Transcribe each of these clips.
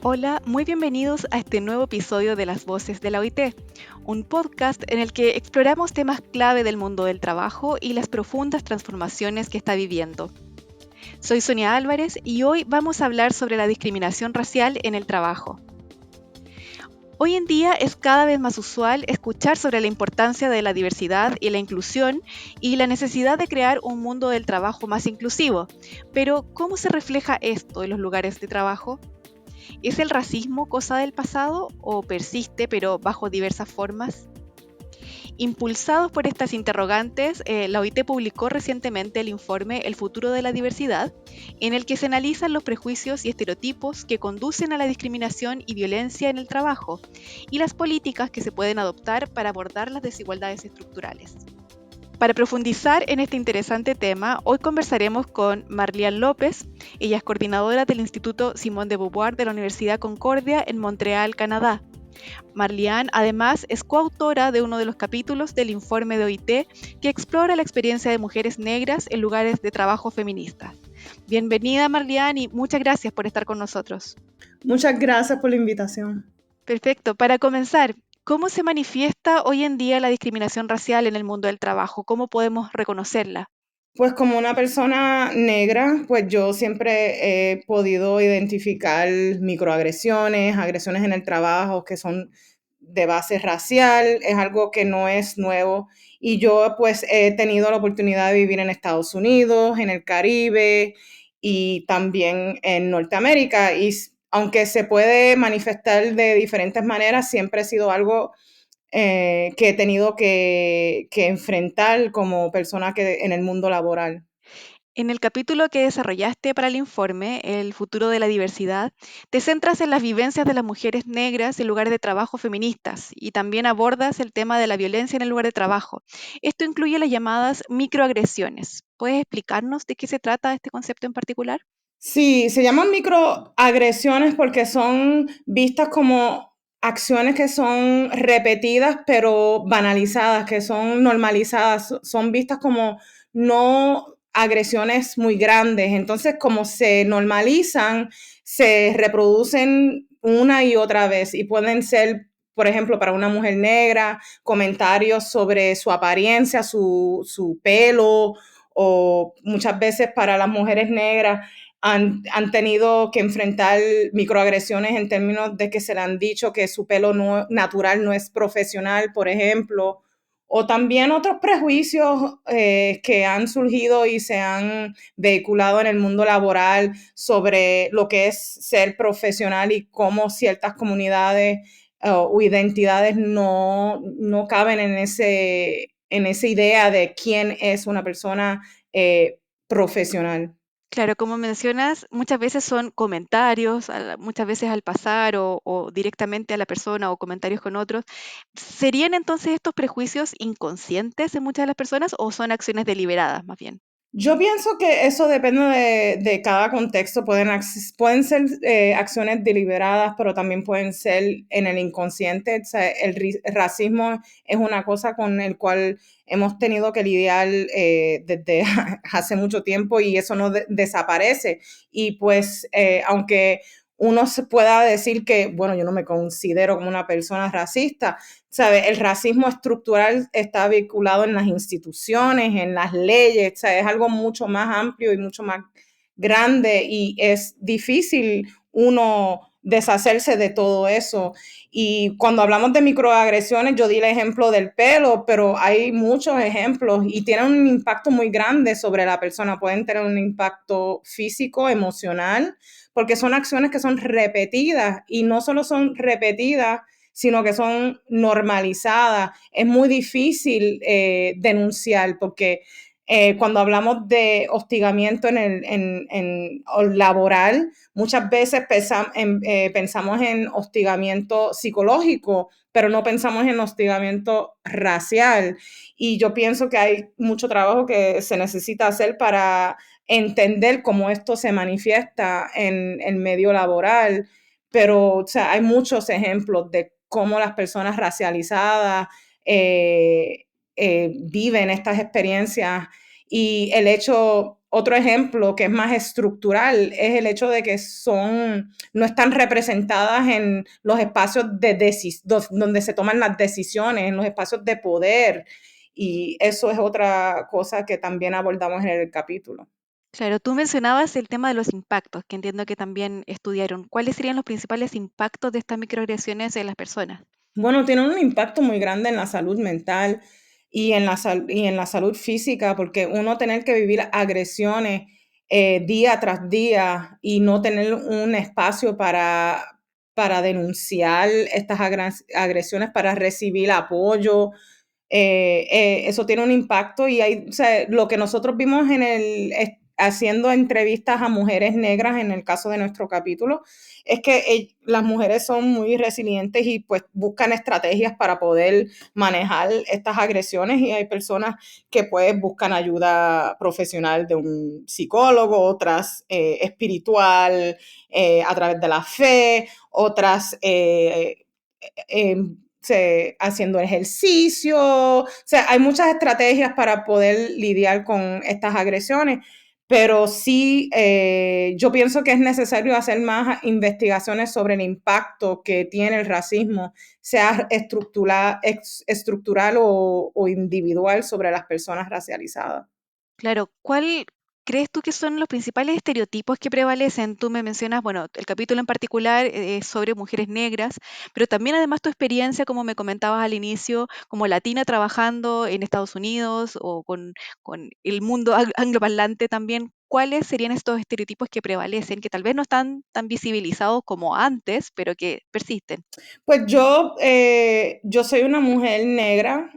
Hola, muy bienvenidos a este nuevo episodio de Las Voces de la OIT, un podcast en el que exploramos temas clave del mundo del trabajo y las profundas transformaciones que está viviendo. Soy Sonia Álvarez y hoy vamos a hablar sobre la discriminación racial en el trabajo. Hoy en día es cada vez más usual escuchar sobre la importancia de la diversidad y la inclusión y la necesidad de crear un mundo del trabajo más inclusivo. Pero, ¿cómo se refleja esto en los lugares de trabajo? ¿Es el racismo cosa del pasado o persiste pero bajo diversas formas? Impulsados por estas interrogantes, la OIT publicó recientemente el informe El futuro de la diversidad, en el que se analizan los prejuicios y estereotipos que conducen a la discriminación y violencia en el trabajo y las políticas que se pueden adoptar para abordar las desigualdades estructurales. Para profundizar en este interesante tema, hoy conversaremos con Marliane López. Ella es coordinadora del Instituto Simone de Beauvoir de la Universidad Concordia en Montreal, Canadá. Marliane, además, es coautora de uno de los capítulos del informe de OIT que explora la experiencia de mujeres negras en lugares de trabajo feministas. Bienvenida, Marliane, y muchas gracias por estar con nosotros. Muchas gracias por la invitación. Perfecto. Para comenzar, ¿cómo se manifiesta hoy en día la discriminación racial en el mundo del trabajo? ¿Cómo podemos reconocerla? Pues como una persona negra, pues yo siempre he podido identificar microagresiones, agresiones en el trabajo que son de base racial, es algo que no es nuevo. Y yo pues he tenido la oportunidad de vivir en Estados Unidos, en el Caribe y también en Norteamérica. Aunque se puede manifestar de diferentes maneras, siempre ha sido algo que he tenido que enfrentar como persona en el mundo laboral. En el capítulo que desarrollaste para el informe, El futuro de la diversidad, te centras en las vivencias de las mujeres negras en lugares de trabajo feministas y también abordas el tema de la violencia en el lugar de trabajo. Esto incluye las llamadas microagresiones. ¿Puedes explicarnos de qué se trata este concepto en particular? Sí, se llaman microagresiones porque son vistas como acciones que son repetidas, pero banalizadas, que son normalizadas, son vistas como no agresiones muy grandes. Entonces, como se normalizan, se reproducen una y otra vez y pueden ser, por ejemplo, para una mujer negra, comentarios sobre su apariencia, su pelo, o muchas veces para las mujeres negras han tenido que enfrentar microagresiones en términos de que se le han dicho que su pelo natural no es profesional, por ejemplo, o también otros prejuicios que han surgido y se han vehiculado en el mundo laboral sobre lo que es ser profesional y cómo ciertas comunidades o identidades no caben en esa idea de quién es una persona profesional. Claro, como mencionas, muchas veces son comentarios, muchas veces al pasar o directamente a la persona o comentarios con otros. ¿Serían entonces estos prejuicios inconscientes en muchas de las personas o son acciones deliberadas más bien? Yo pienso que eso depende de cada contexto. Pueden ser acciones deliberadas, pero también pueden ser en el inconsciente. O sea, racismo es una cosa con el cual hemos tenido que lidiar desde hace mucho tiempo y eso no desaparece. Y pues, aunque uno se pueda decir que, bueno, yo no me considero como una persona racista, ¿sabe? El racismo estructural está vinculado en las instituciones, en las leyes, ¿sabe? Es algo mucho más amplio y mucho más grande y es difícil uno deshacerse de todo eso. Y cuando hablamos de microagresiones, yo di el ejemplo del pelo, pero hay muchos ejemplos y tienen un impacto muy grande sobre la persona. Pueden tener un impacto físico, emocional, porque son acciones que son repetidas y no solo son repetidas, sino que son normalizadas. Es muy difícil denunciar porque cuando hablamos de hostigamiento o laboral, muchas veces pensamos en hostigamiento psicológico, pero no pensamos en hostigamiento racial. Y yo pienso que hay mucho trabajo que se necesita hacer para entender cómo esto se manifiesta en el medio laboral, pero o sea, hay muchos ejemplos de cómo las personas racializadas viven estas experiencias y el hecho otro ejemplo que es más estructural es el hecho de que no están representadas en los espacios donde se toman las decisiones, en los espacios de poder. Y eso es otra cosa que también abordamos en el capítulo. Claro, tú mencionabas el tema de los impactos, que entiendo que también estudiaron. ¿Cuáles serían los principales impactos de estas microagresiones en las personas? Bueno, tiene un impacto muy grande en la salud mental y en la salud física, porque uno tener que vivir agresiones día tras día y no tener un espacio para denunciar estas agresiones, para recibir apoyo, eso tiene un impacto y hay, o sea, lo que nosotros vimos haciendo entrevistas a mujeres negras en el caso de nuestro capítulo, es que las mujeres son muy resilientes y pues buscan estrategias para poder manejar estas agresiones y hay personas que pues buscan ayuda profesional de un psicólogo, otras espiritual, a través de la fe, otras haciendo ejercicio. O sea, hay muchas estrategias para poder lidiar con estas agresiones, pero sí, yo pienso que es necesario hacer más investigaciones sobre el impacto que tiene el racismo, sea estructural o individual sobre las personas racializadas. Claro, ¿cuál crees tú que son los principales estereotipos que prevalecen? Tú me mencionas, bueno, el capítulo en particular es sobre mujeres negras, pero también además tu experiencia, como me comentabas al inicio, como latina trabajando en Estados Unidos o con el mundo angloparlante también. ¿Cuáles serían estos estereotipos que prevalecen, que tal vez no están tan visibilizados como antes, pero que persisten? Pues yo soy una mujer negra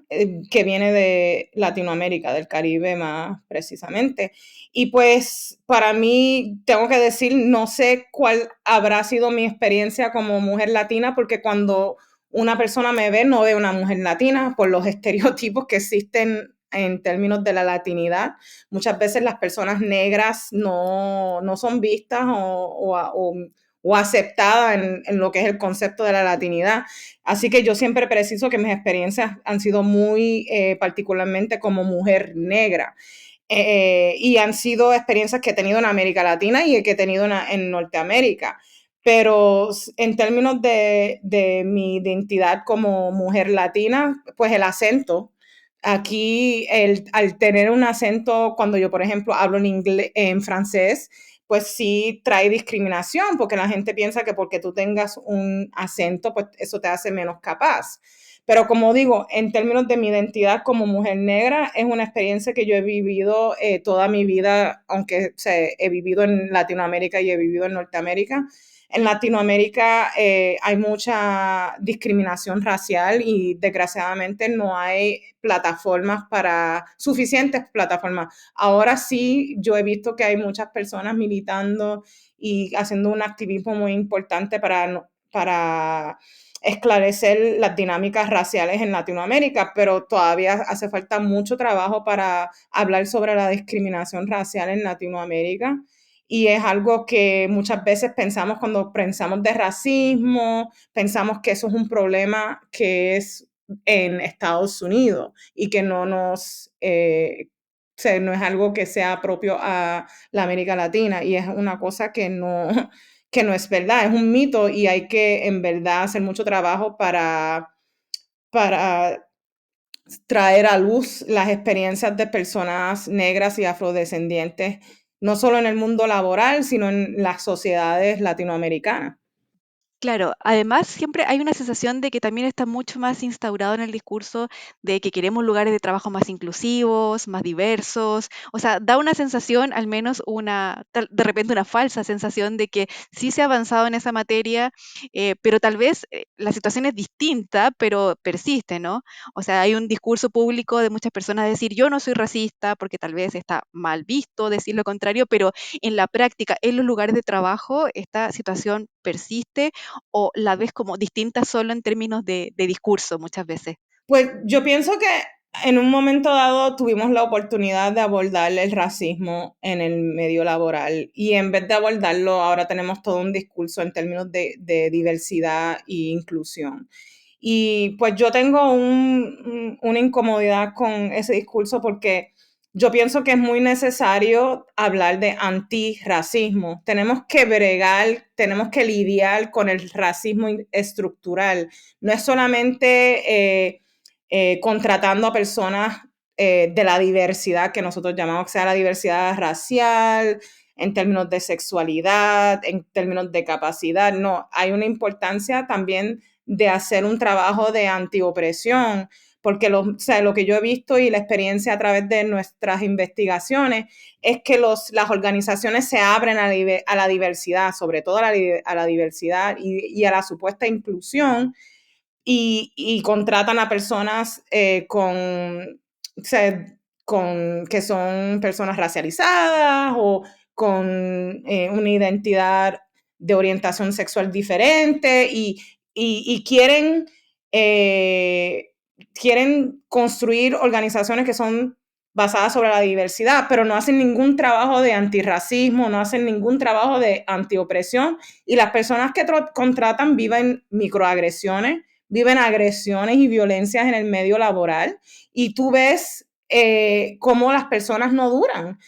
que viene de Latinoamérica, del Caribe más precisamente. Y pues para mí, tengo que decir, no sé cuál habrá sido mi experiencia como mujer latina, porque cuando una persona me ve, no ve una mujer latina por los estereotipos que existen en términos de la latinidad. Muchas veces las personas negras no son vistas o aceptada en lo que es el concepto de la latinidad. Así que yo siempre preciso que mis experiencias han sido muy particularmente como mujer negra. Y han sido experiencias que he tenido en América Latina y que he tenido en Norteamérica. Pero en términos de mi identidad como mujer latina, pues el acento. Aquí, al tener un acento, cuando yo, por ejemplo, hablo en francés, pues sí trae discriminación, porque la gente piensa que porque tú tengas un acento, pues eso te hace menos capaz. Pero como digo, en términos de mi identidad como mujer negra, es una experiencia que yo he vivido toda mi vida, aunque o sea, he vivido en Latinoamérica y he vivido en Norteamérica. En Latinoamérica hay mucha discriminación racial y desgraciadamente no hay suficientes plataformas. Ahora sí, yo he visto que hay muchas personas militando y haciendo un activismo muy importante para esclarecer las dinámicas raciales en Latinoamérica, pero todavía hace falta mucho trabajo para hablar sobre la discriminación racial en Latinoamérica. Y es algo que muchas veces pensamos cuando pensamos de racismo, pensamos que eso es un problema que es en Estados Unidos y que no es algo que sea propio a la América Latina y es una cosa que que no es verdad, es un mito y hay que en verdad hacer mucho trabajo para traer a luz las experiencias de personas negras y afrodescendientes, no solo en el mundo laboral, sino en las sociedades latinoamericanas. Claro, además siempre hay una sensación de que también está mucho más instaurado en el discurso de que queremos lugares de trabajo más inclusivos, más diversos. O sea, da una sensación, al menos de repente una falsa sensación de que sí se ha avanzado en esa materia, pero tal vez la situación es distinta, pero persiste, ¿no? O sea, hay un discurso público de muchas personas decir yo no soy racista, porque tal vez está mal visto decir lo contrario, pero en la práctica, en los lugares de trabajo, esta situación persiste o la ves como distinta solo en términos de discurso muchas veces? Pues yo pienso que en un momento dado tuvimos la oportunidad de abordar el racismo en el medio laboral y en vez de abordarlo ahora tenemos todo un discurso en términos de diversidad e inclusión. Y pues yo tengo una incomodidad con ese discurso porque yo pienso que es muy necesario hablar de antirracismo. Tenemos que bregar, tenemos que lidiar con el racismo estructural. No es solamente contratando a personas de la diversidad que nosotros llamamos, que sea la diversidad racial, en términos de sexualidad, en términos de capacidad. No, hay una importancia también de hacer un trabajo de antiopresión, porque o sea, lo que yo he visto y la experiencia a través de nuestras investigaciones es que las organizaciones se abren a la diversidad, sobre todo a la diversidad y a la supuesta inclusión, y contratan a personas o sea, que son personas racializadas o con una identidad de orientación sexual diferente y quieren construir organizaciones que son basadas sobre la diversidad, pero no hacen ningún trabajo de antirracismo, no hacen ningún trabajo de antiopresión, y las personas que contratan viven microagresiones, viven agresiones y violencias en el medio laboral, y tú ves cómo las personas no duran,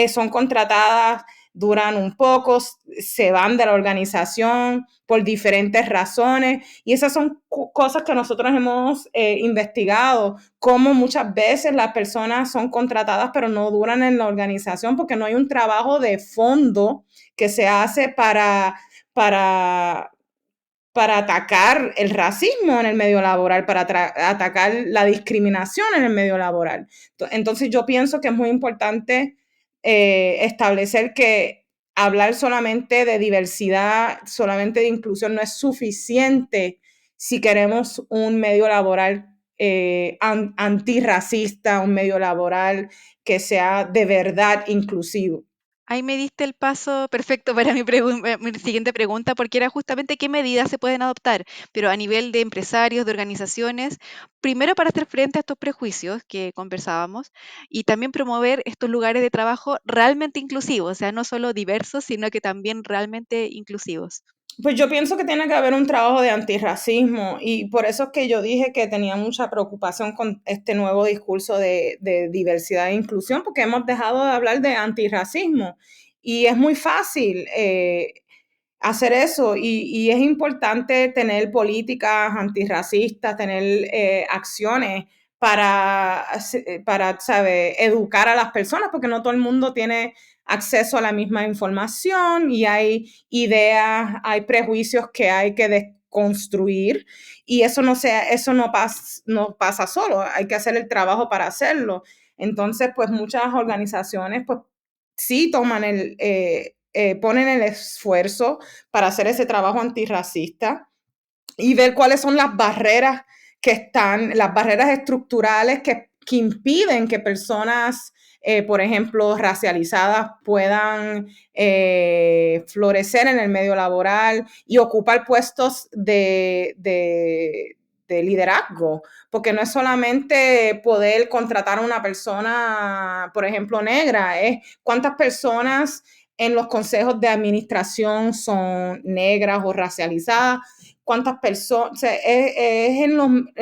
son contratadas, duran un poco, se van de la organización por diferentes razones, y esas son cosas que nosotros hemos investigado, cómo muchas veces las personas son contratadas pero no duran en la organización porque no hay un trabajo de fondo que se hace para para atacar el racismo en el medio laboral, para atacar la discriminación en el medio laboral. Entonces yo pienso que es muy importante establecer que hablar solamente de diversidad, solamente de inclusión no es suficiente si queremos un medio laboral antirracista, un medio laboral que sea de verdad inclusivo. Ahí me diste el paso perfecto para mi siguiente pregunta, porque era justamente qué medidas se pueden adoptar, pero a nivel de empresarios, de organizaciones, primero para hacer frente a estos prejuicios que conversábamos y también promover estos lugares de trabajo realmente inclusivos, o sea, no solo diversos, sino que también realmente inclusivos. Pues yo pienso que tiene que haber un trabajo de antirracismo, y por eso es que yo dije que tenía mucha preocupación con este nuevo discurso de diversidad e inclusión, porque hemos dejado de hablar de antirracismo y es muy fácil hacer eso, y es importante tener políticas antirracistas, tener acciones para, ¿sabe?, educar a las personas, porque no todo el mundo tiene acceso a la misma información y hay ideas, hay prejuicios que hay que desconstruir, y eso no pasa solo, hay que hacer el trabajo para hacerlo. Entonces, pues muchas organizaciones pues sí ponen el esfuerzo para hacer ese trabajo antirracista y ver cuáles son las barreras estructurales que impiden que personas, por ejemplo, racializadas puedan florecer en el medio laboral y ocupar puestos de liderazgo, porque no es solamente poder contratar a una persona, por ejemplo, negra, es cuántas personas en los consejos de administración son negras o racializadas, cuántas personas, o sea, es en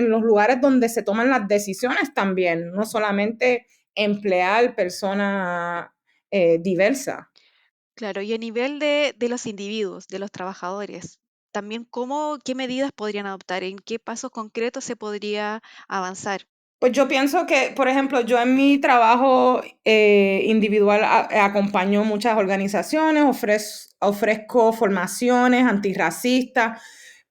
los lugares donde se toman las decisiones también, no solamente emplear personas diversas. Claro, y a nivel de los individuos, de los trabajadores, también qué medidas podrían adoptar, en qué pasos concretos se podría avanzar. Pues yo pienso que, por ejemplo, yo en mi trabajo individual acompaño muchas organizaciones, ofrezco formaciones antirracistas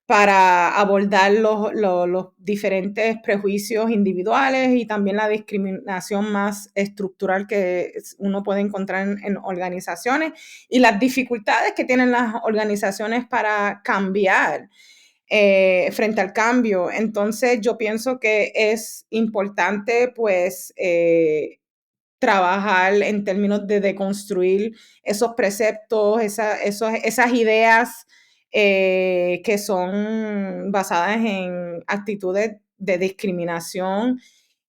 para abordar los diferentes prejuicios individuales y también la discriminación más estructural que uno puede encontrar en organizaciones, y las dificultades que tienen las organizaciones para cambiar frente al cambio. Entonces, yo pienso que es importante, pues, trabajar en términos de deconstruir esos preceptos, esas ideas que son basadas en actitudes de discriminación.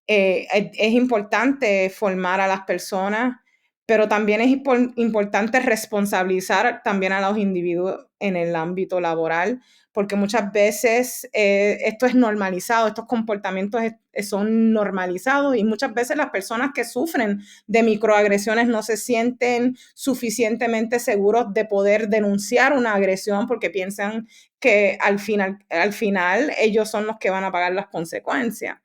Es importante formar a las personas pero también es importante responsabilizar también a los individuos en el ámbito laboral, porque muchas veces esto es normalizado, estos comportamientos son normalizados y muchas veces las personas que sufren de microagresiones no se sienten suficientemente seguros de poder denunciar una agresión porque piensan que al final ellos son los que van a pagar las consecuencias.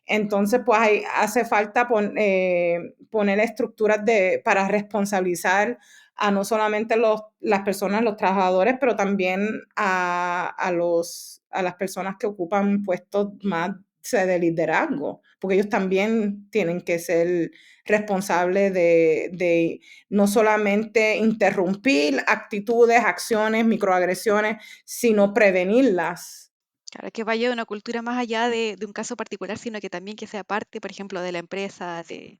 Entonces, pues hace falta poner estructuras para responsabilizar a no solamente las personas, los trabajadores, pero también a las personas que ocupan puestos más de liderazgo, porque ellos también tienen que ser responsables de no solamente interrumpir actitudes, acciones, microagresiones, sino prevenirlas. Claro, que vaya de una cultura más allá de un caso particular, sino que también que sea parte, por ejemplo, de la empresa, de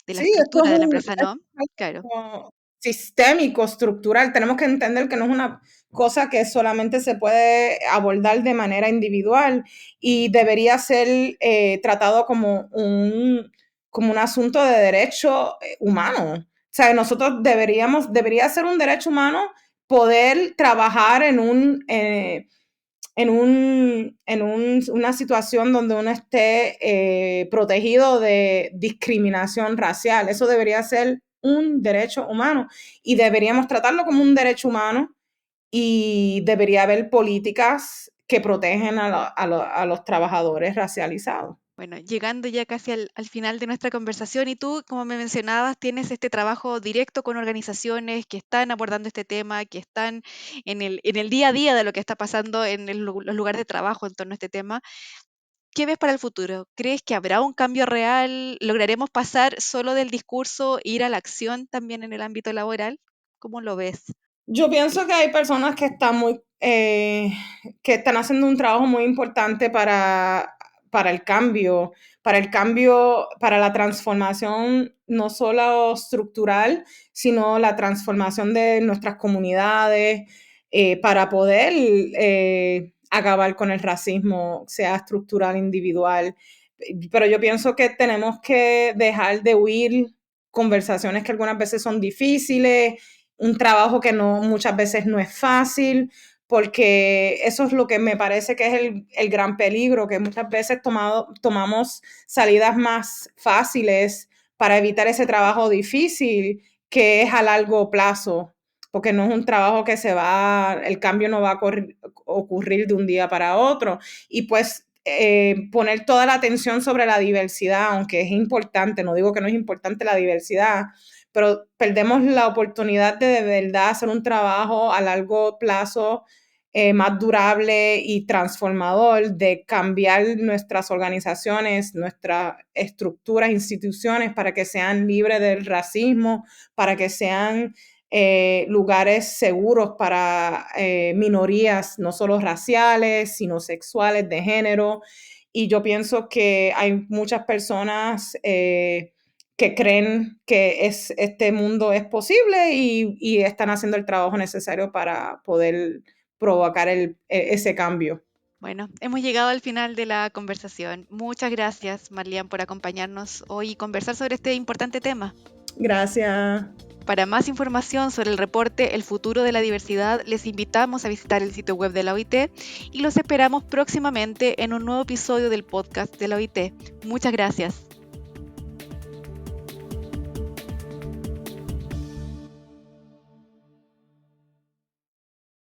la Sí, esto estructura de la es empresa, ¿no? algo Claro. como sistémico, estructural. Tenemos que entender que no es una cosa que solamente se puede abordar de manera individual y debería ser tratado como un asunto de derecho humano. O sea, debería ser un derecho humano poder trabajar una situación donde uno esté protegido de discriminación racial. Eso debería ser un derecho humano y deberíamos tratarlo como un derecho humano y debería haber políticas que protegen a los trabajadores racializados. Bueno, llegando ya casi al final de nuestra conversación, y tú, como me mencionabas, tienes este trabajo directo con organizaciones que están abordando este tema, que están en el día a día de lo que está pasando en los lugares de trabajo en torno a este tema. ¿Qué ves para el futuro? ¿Crees que habrá un cambio real? ¿Lograremos pasar solo del discurso e ir a la acción también en el ámbito laboral? ¿Cómo lo ves? Yo pienso que hay personas que están haciendo un trabajo muy importante para el cambio, para la transformación no solo estructural, sino la transformación de nuestras comunidades, para poder acabar con el racismo, sea estructural, individual. Pero yo pienso que tenemos que dejar de huir conversaciones que algunas veces son difíciles, un trabajo que muchas veces no es fácil, porque eso es lo que me parece que es el gran peligro, que muchas veces tomamos salidas más fáciles para evitar ese trabajo difícil que es a largo plazo, porque no es un trabajo el cambio no va a ocurrir de un día para otro. Y pues poner toda la atención sobre la diversidad, aunque es importante, no digo que no es importante la diversidad, pero perdemos la oportunidad de verdad hacer un trabajo a largo plazo más durable y transformador, de cambiar nuestras organizaciones, nuestras estructuras, instituciones para que sean libres del racismo, para que sean lugares seguros para minorías, no solo raciales, sino sexuales, de género. Y yo pienso que hay muchas personas que creen que este mundo es posible y están haciendo el trabajo necesario para poder provocar ese cambio. Bueno, hemos llegado al final de la conversación. Muchas gracias, Marlian, por acompañarnos hoy y conversar sobre este importante tema. Gracias. Para más información sobre el reporte El futuro de la diversidad, les invitamos a visitar el sitio web de la OIT y los esperamos próximamente en un nuevo episodio del podcast de la OIT. Muchas gracias.